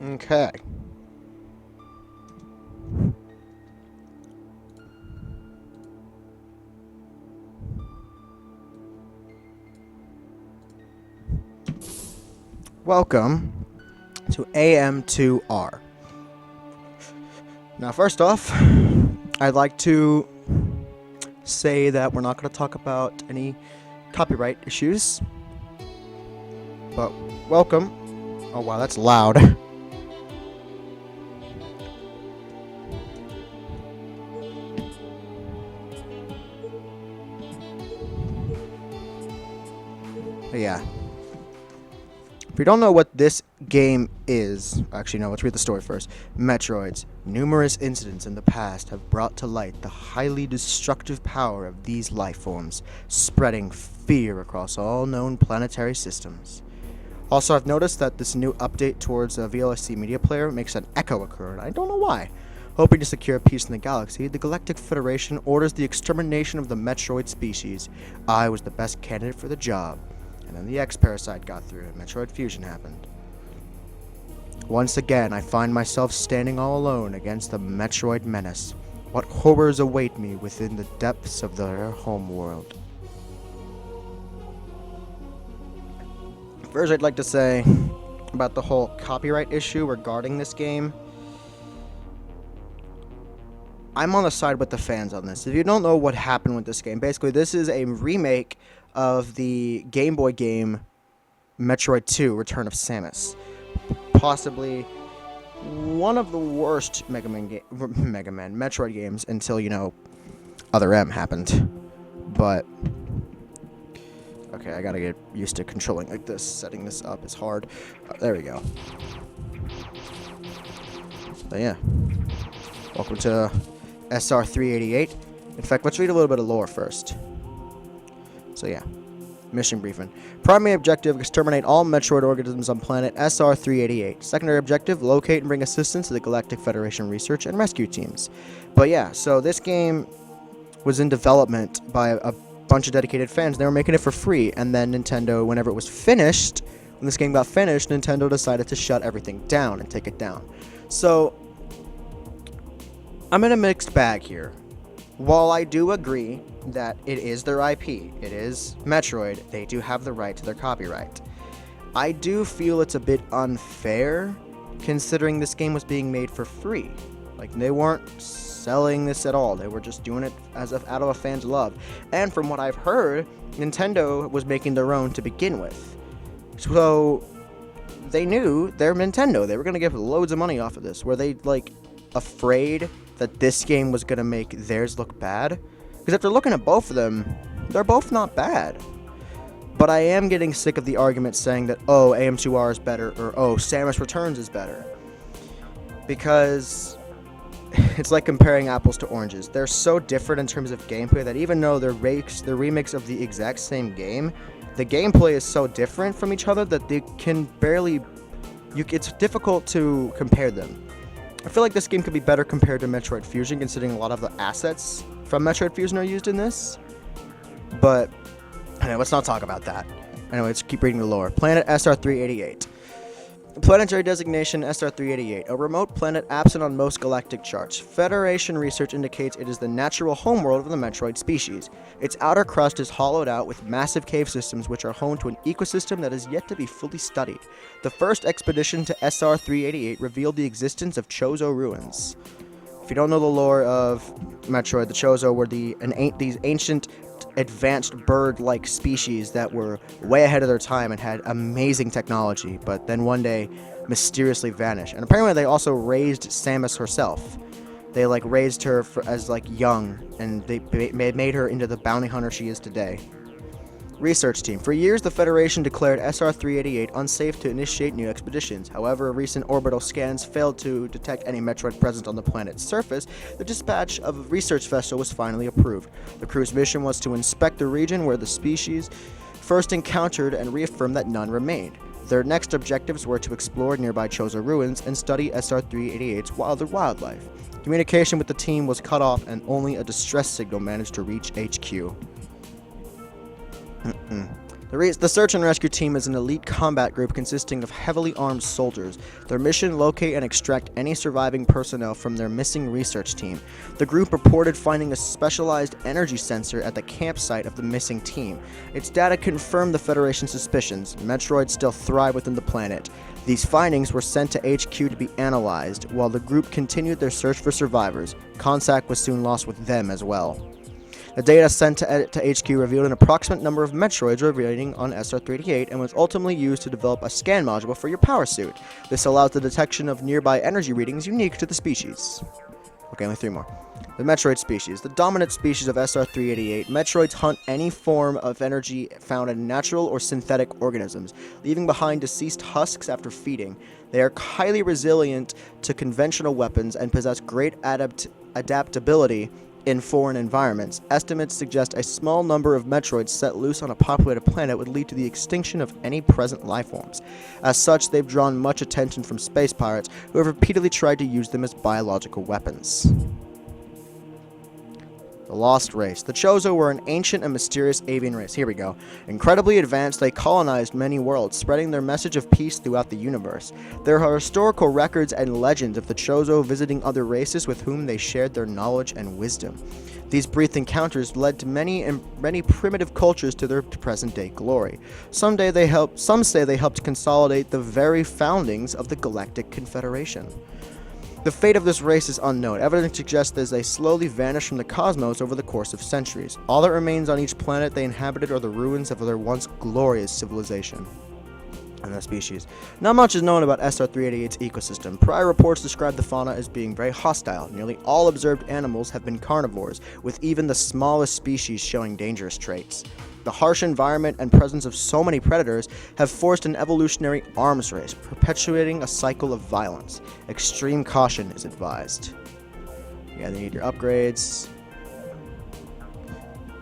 Okay. Welcome to AM2R. Now, first off, I'd like to say that we're not going to talk about any copyright issues. But welcome. Oh, wow, that's loud. Yeah. If you don't know what this game is, actually, no, let's read the story first. Metroids. Numerous incidents in the past have brought to light the highly destructive power of these life forms, spreading fear across all known planetary systems. Also, I've noticed that this new update towards a VLSC media player makes an echo occur, and I don't know why. Hoping to secure peace in the galaxy, the Galactic Federation orders the extermination of the Metroid species. I was the best candidate for the job. And then the X-Parasite got through, and Metroid Fusion happened. Once again, I find myself standing all alone against the Metroid menace. What horrors await me within the depths of their homeworld? First, I'd like to say about the whole copyright issue regarding this game. I'm on the side with the fans on this. If you don't know what happened with this game, basically this is a remake of the Game Boy game Metroid 2 Return of Samus. Possibly one of the worst Metroid games until, Other M happened. But okay, I gotta get used to controlling like this. Setting this up is hard. There we go. But yeah. Welcome to SR388. In fact, let's read a little bit of lore first. So yeah, mission briefing. Primary objective, exterminate all Metroid organisms on planet SR388. Secondary objective, locate and bring assistance to the Galactic Federation research and rescue teams. But yeah, so this game was in development by a bunch of dedicated fans. They were making it for free, and then Nintendo, whenever it was finished, when this game got finished, Nintendo decided to shut everything down and take it down. So I'm in a mixed bag here. While I do agree that it is their IP, it is Metroid, they do have the right to their copyright. I do feel it's a bit unfair, considering this game was being made for free. Like, they weren't selling this at all, they were just doing it out of a fan's love. And from what I've heard, Nintendo was making their own to begin with. So, they knew they're Nintendo, they were going to get loads of money off of this. Were they, afraid that this game was going to make theirs look bad? Because if they're looking at both of them, they're both not bad. But I am getting sick of the argument saying that, oh, AM2R is better, or oh, Samus Returns is better. Because it's like comparing apples to oranges. They're so different in terms of gameplay that even though they're remakes of the exact same game, the gameplay is so different from each other that they can barely... it's difficult to compare them. I feel like this game could be better compared to Metroid Fusion, considering a lot of the assets from Metroid Fusion are used in this. But, anyway, let's not talk about that. Anyway, let's keep reading the lore. Planet SR388. Planetary designation SR388, a remote planet absent on most galactic charts. Federation research indicates it is the natural homeworld of the Metroid species. Its outer crust is hollowed out with massive cave systems which are home to an ecosystem that is yet to be fully studied. The first expedition to SR388 revealed the existence of Chozo ruins. If you don't know the lore of Metroid, the Chozo were these ancient advanced bird-like species that were way ahead of their time and had amazing technology, but then one day mysteriously vanished. And apparently they also raised Samus herself. They raised her as young, and they made her into the bounty hunter she is today. Research team. For years, the Federation declared SR-388 unsafe to initiate new expeditions. However, recent orbital scans failed to detect any Metroid presence on the planet's surface. The dispatch of a research vessel was finally approved. The crew's mission was to inspect the region where the species first encountered and reaffirm that none remained. Their next objectives were to explore nearby Chozo ruins and study SR-388's wilder wildlife. Communication with the team was cut off, and only a distress signal managed to reach HQ. The search and rescue team is an elite combat group consisting of heavily armed soldiers. Their mission: locate and extract any surviving personnel from their missing research team. The group reported finding a specialized energy sensor at the campsite of the missing team. Its data confirmed the Federation's suspicions. Metroids still thrive within the planet. These findings were sent to HQ to be analyzed, while the group continued their search for survivors. Contact was soon lost with them as well. The data sent to HQ revealed an approximate number of Metroids remaining on SR-388 and was ultimately used to develop a scan module for your power suit. This allows the detection of nearby energy readings unique to the species. Okay, only 3 more. The Metroid species. The dominant species of SR-388, Metroids hunt any form of energy found in natural or synthetic organisms, leaving behind deceased husks after feeding. They are highly resilient to conventional weapons and possess great adaptability in foreign environments. Estimates suggest a small number of Metroids set loose on a populated planet would lead to the extinction of any present lifeforms. As such, they've drawn much attention from space pirates who have repeatedly tried to use them as biological weapons. The Lost Race. The Chozo were an ancient and mysterious avian race. Here we go. Incredibly advanced, they colonized many worlds, spreading their message of peace throughout the universe. There are historical records and legends of the Chozo visiting other races with whom they shared their knowledge and wisdom. These brief encounters led to many primitive cultures to their present-day glory. Some say they helped consolidate the very foundings of the Galactic Confederation. The fate of this race is unknown. Evidence suggests that they slowly vanished from the cosmos over the course of centuries. All that remains on each planet they inhabited are the ruins of their once glorious civilization. And the species. Not much is known about SR-388's ecosystem. Prior reports describe the fauna as being very hostile. Nearly all observed animals have been carnivores, with even the smallest species showing dangerous traits. The harsh environment and presence of so many predators have forced an evolutionary arms race, perpetuating a cycle of violence. Extreme caution is advised. Yeah, they need your upgrades.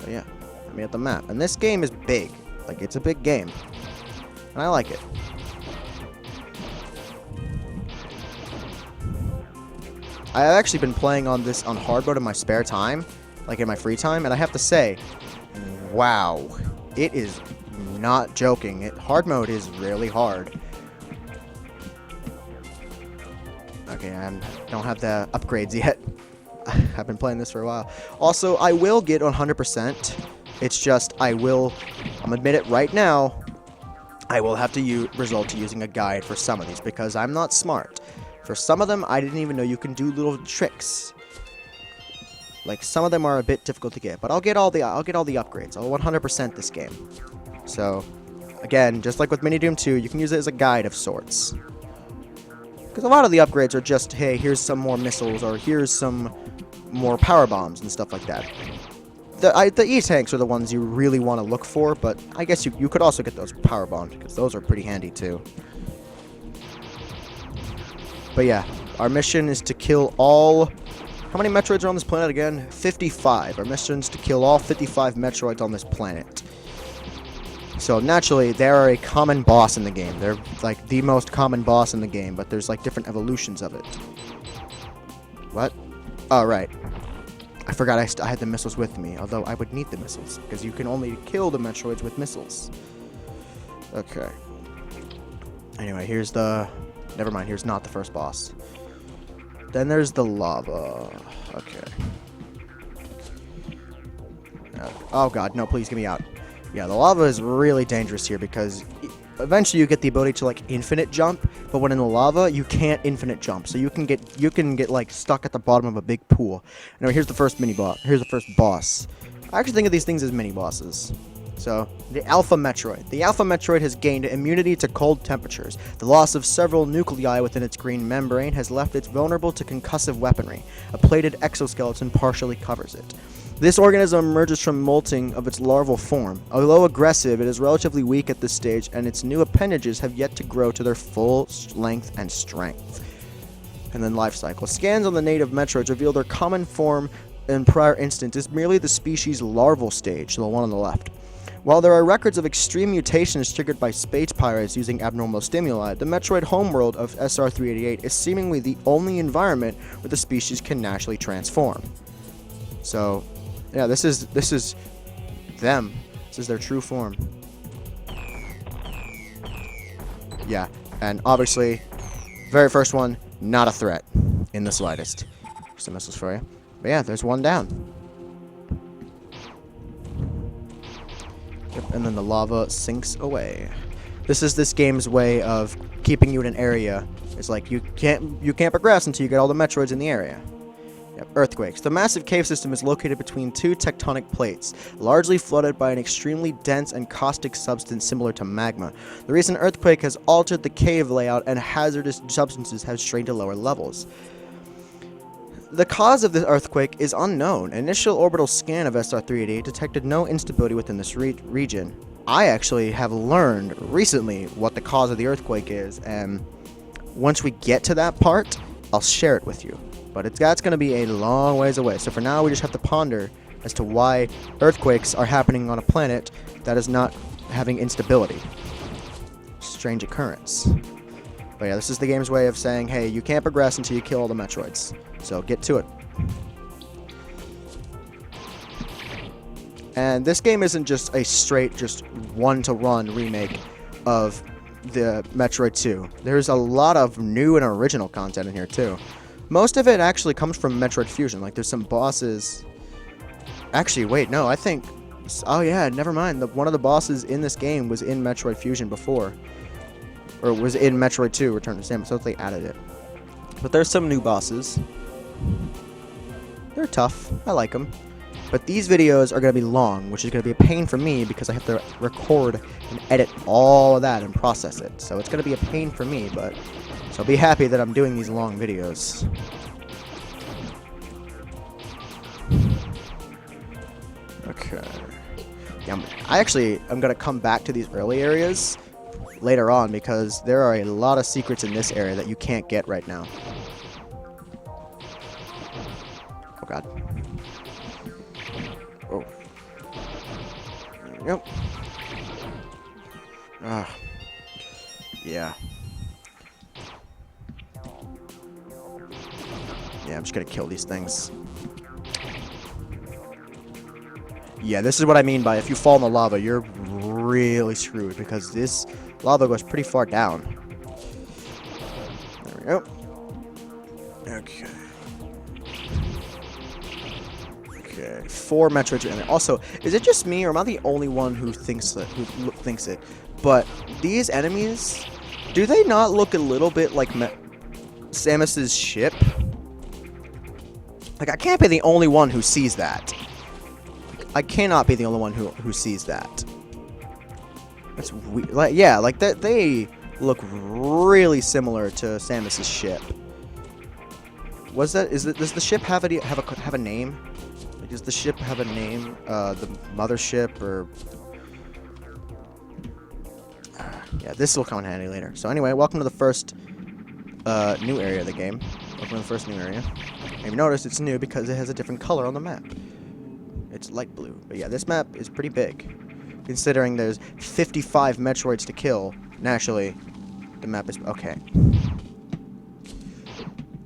But yeah, let me at the map. And this game is big. Like, it's a big game. And I like it. I've actually been playing on this on hard mode in my spare time, like in my free time, and I have to say, wow, it is not joking. Hard mode is really hard. Okay, I don't have the upgrades yet. I've been playing this for a while. Also, I will get 100%. It's just, I'm admit it right now, I will have to resort to using a guide for some of these because I'm not smart. For some of them, I didn't even know you can do little tricks. Like, some of them are a bit difficult to get, but I'll get all the upgrades. I'll 100% this game. So, again, just like with Mini Doom 2, you can use it as a guide of sorts. Because a lot of the upgrades are just, hey, here's some more missiles, or here's some more power bombs and stuff like that. The E-tanks are the ones you really want to look for, but I guess you could also get those power bombs, because those are pretty handy too. But yeah, our mission is to kill all... How many Metroids are on this planet again? 55. Our mission is to kill all 55 Metroids on this planet. So naturally, they are a common boss in the game. They're like the most common boss in the game, but there's like different evolutions of it. What? Oh, right. I forgot I had the missiles with me, although I would need the missiles, because you can only kill the Metroids with missiles. Okay. Anyway, here's the... Never mind, here's not the first boss. Then there's the lava. Okay. Oh god, no, please get me out. Yeah, the lava is really dangerous here because eventually you get the ability to like infinite jump, but when in the lava you can't infinite jump, so you can get like stuck at the bottom of a big pool. Anyway, here's the first Here's the first boss. I actually think of these things as mini bosses. So, the Alpha Metroid. The Alpha Metroid has gained immunity to cold temperatures. The loss of several nuclei within its green membrane has left it vulnerable to concussive weaponry. A plated exoskeleton partially covers it. This organism emerges from molting of its larval form. Although aggressive, it is relatively weak at this stage, and its new appendages have yet to grow to their full length and strength. And then life cycle. Scans on the native Metroids reveal their common form in prior instance is merely the species' larval stage, the one on the left. While there are records of extreme mutations triggered by space pirates using abnormal stimuli, the Metroid homeworld of SR-388 is seemingly the only environment where the species can naturally transform. So, yeah, this is them. This is their true form. Yeah, and obviously, very first one, not a threat in the slightest. Some missiles for you. But yeah, there's one down. Yep, and then the lava sinks away. This is this game's way of keeping you in an area. It's like you can't progress until you get all the Metroids in the area. Yep, earthquakes. The massive cave system is located between two tectonic plates, largely flooded by an extremely dense and caustic substance similar to magma. The recent earthquake has altered the cave layout, and hazardous substances have strained to lower levels. The cause of the earthquake is unknown. Initial orbital scan of SR-388 detected no instability within this region. I actually have learned recently what the cause of the earthquake is, and once we get to that part, I'll share it with you. But that's going to be a long ways away. So for now, we just have to ponder as to why earthquakes are happening on a planet that is not having instability. Strange occurrence. But yeah, this is the game's way of saying, hey, you can't progress until you kill all the Metroids. So get to it. And this game isn't just a straight, just one-to-run remake of the Metroid 2. There's a lot of new and original content in here, too. Most of it actually comes from Metroid Fusion. Like, there's some bosses... Actually, wait, no, I think... Oh, yeah, never mind. One of the bosses in this game was in Metroid Fusion before. Or was in Metroid 2, Return to Samus, so they added it. But there's some new bosses. They're tough. I like them. But these videos are going to be long, which is going to be a pain for me because I have to record and edit all of that and process it. So it's going to be a pain for me, but... So be happy that I'm doing these long videos. Okay. Yeah, I'm going to come back to these early areas later on because there are a lot of secrets in this area that you can't get right now. Oh god. Oh. Yep. Ah. Yeah. Yeah, I'm just gonna kill these things. Yeah, this is what I mean by if you fall in the lava, you're really screwed because this lava goes pretty far down. There we go. Okay. Okay, 4 Metroids in there. Also, is it just me or am I the only one who thinks it? But these enemies, do they not look a little bit like Samus's ship? Like, I can't be the only one who sees that. I cannot be the only one who sees that. That's weird. Like, yeah, like that. They look really similar to Samus's ship. Does the ship have a name? Like, does the ship have a name? The mothership or? Yeah, this will come in handy later. So anyway, welcome to the first new area of the game. Welcome to the first new area. And you've noticed it's new because it has a different color on the map. It's light blue. But yeah, this map is pretty big. Considering there's 55 Metroids to kill, naturally, the map is... Okay.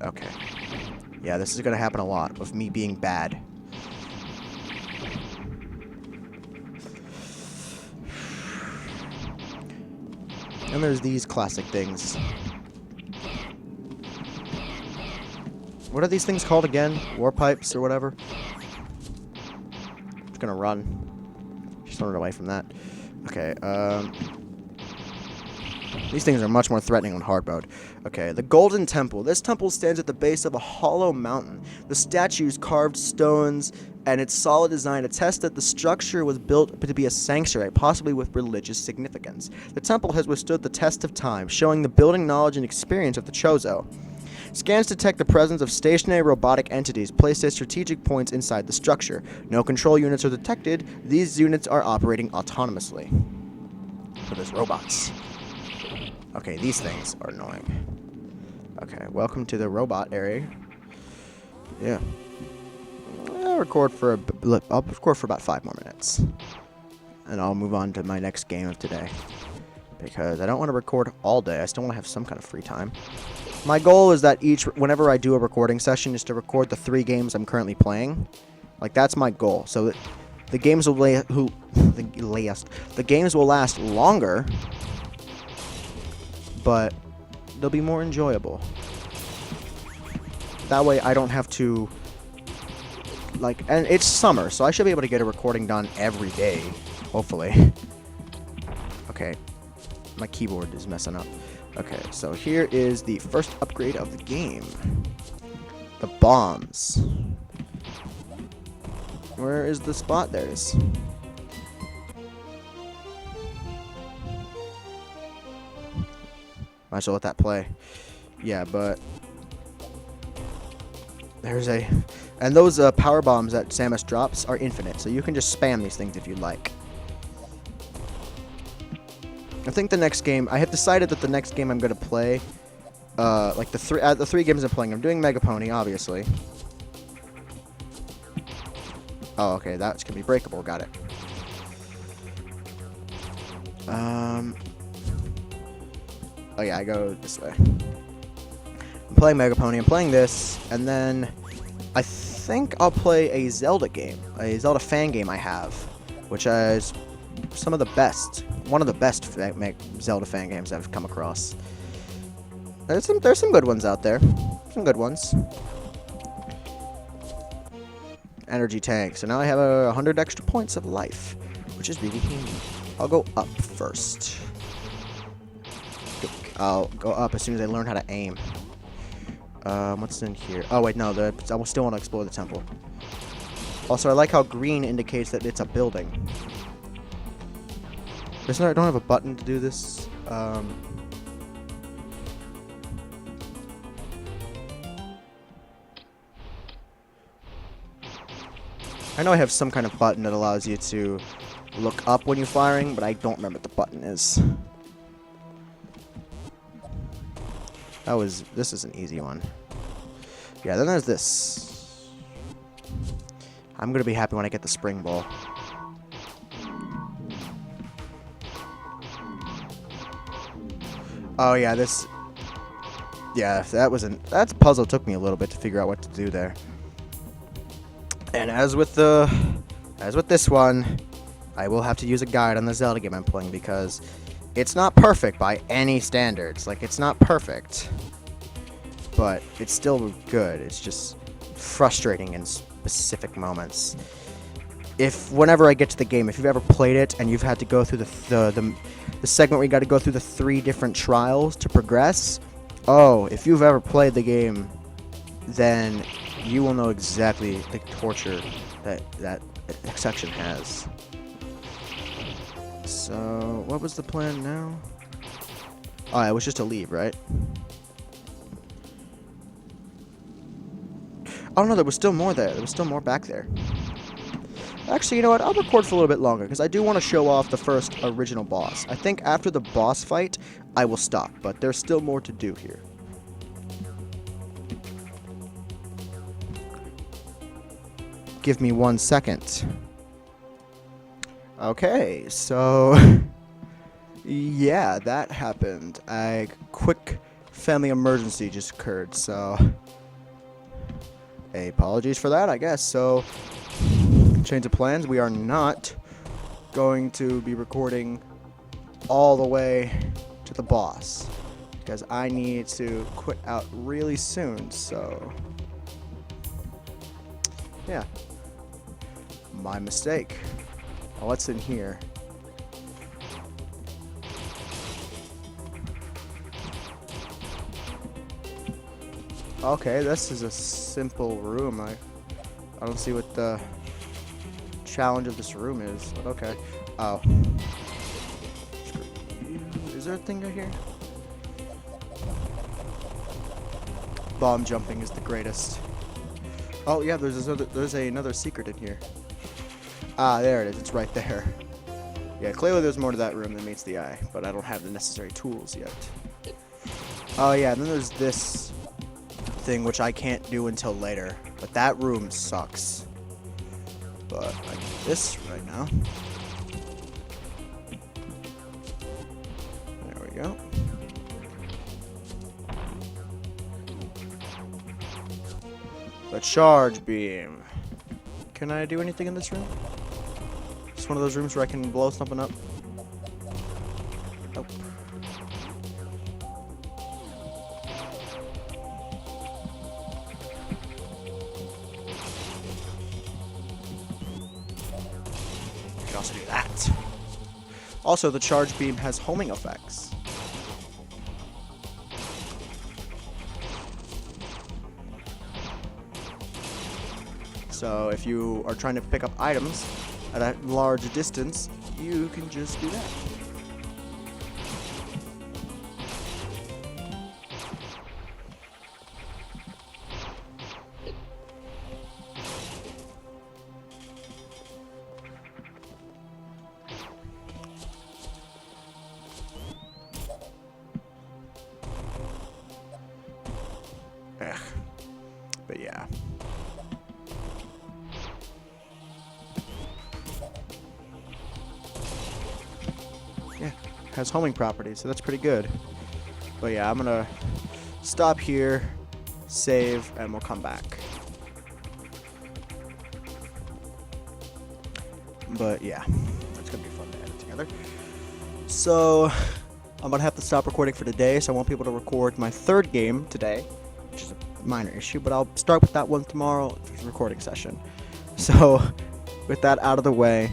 Okay. Yeah, this is going to happen a lot with me being bad. And there's these classic things. What are these things called again? War pipes or whatever? I'm just gonna run. Just run away from that. Okay, these things are much more threatening on hard mode. Okay, the Golden Temple. This temple stands at the base of a hollow mountain. The statues, carved stones, and its solid design attest that the structure was built to be a sanctuary, possibly with religious significance. The temple has withstood the test of time, showing the building knowledge and experience of the Chozo. Scans detect the presence of stationary robotic entities placed at strategic points inside the structure. No control units are detected. These units are operating autonomously. So there's robots. Okay, these things are annoying. Okay, welcome to the robot area. Yeah. I'll record for about 5 more minutes. And I'll move on to my next game of today. Because I don't want to record all day. I still want to have some kind of free time. My goal is that whenever I do a recording session, is to record the 3 games I'm currently playing. Like, that's my goal. So the games will the games will last longer, but they'll be more enjoyable. That way I don't have to, like, and it's summer, so I should be able to get a recording done every day, hopefully. Okay, my keyboard is messing up. Okay, so here is the first upgrade of the game. The bombs. Where is the spot? There it is. Might as well let that play. Yeah, but there's a... And those power bombs that Samus drops are infinite, so you can just spam these things if you'd like. I think the next game... I have decided that the next game I'm going to play... like the three games I'm playing. I'm doing Mega Pony, obviously. Oh, okay, that's going to be breakable. Got it. Oh yeah, I go this way. I'm playing Mega Pony, I'm playing this, and then I think I'll play a Zelda game, a Zelda fan game I have, which is some of the best, one of the best Zelda fan games I've come across. There's some good ones out there, some good ones. Energy tank, so now I have 100 extra points of life, which is really handy. I'll go up first. I'll go up as soon as I learn how to aim. What's in here? Oh, wait, no. I still want to explore the temple. Also, I like how green indicates that it's a building. I don't have a button to do this. I know I have some kind of button that allows you to look up when you're firing, but I don't remember what the button is. This is an easy one. Yeah, then there's this. I'm gonna be happy when I get the spring ball. Oh yeah, this. Yeah, that puzzle took me a little bit to figure out what to do there. And as with this one, I will have to use a guide on the Zelda game I'm playing because it's not perfect by any standards. Like, it's not perfect, but it's still good. It's just frustrating in specific moments. Whenever I get to the game, if you've ever played it and you've had to go through the segment where you got to go through the 3 different trials to progress, oh, if you've ever played the game, then you will know exactly the torture that section has. So, what was the plan now? Oh, it was just to leave, right? Oh no, there was still more there. There was still more back there. Actually, you know what? I'll record for a little bit longer, because I do want to show off the first original boss. I think after the boss fight, I will stop, but there's still more to do here. Give me 1 second. Okay, so yeah, that happened. A quick family emergency just occurred, so apologies for that, I guess. So, change of plans. We are not going to be recording all the way to the boss because I need to quit out really soon, so yeah, my mistake. What's in here? Okay, this is a simple room. I don't see what the challenge of this room is, but okay. Oh. Is there a thing right here? Bomb jumping is the greatest. Oh yeah, there's another secret in here. Ah, there it is. It's right there. Yeah, clearly there's more to that room than meets the eye, but I don't have the necessary tools yet. Oh yeah, and then there's this thing which I can't do until later, but that room sucks. But I need this right now. There we go. The charge beam. Can I do anything in this room? It's one of those rooms where I can blow something up. Nope. also do that. Also, the charge beam has homing effects. So if you are trying to pick up items at a large distance, you can just do that. But yeah. Yeah, has homing properties, so that's pretty good. But yeah, I'm gonna stop here, save, and we'll come back. But yeah, that's gonna be fun to edit together. So I'm gonna have to stop recording for today, so I won't be able to record my third game today, which is a minor issue, but I'll start with that one tomorrow for the recording session. So with that out of the way,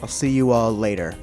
I'll see you all later.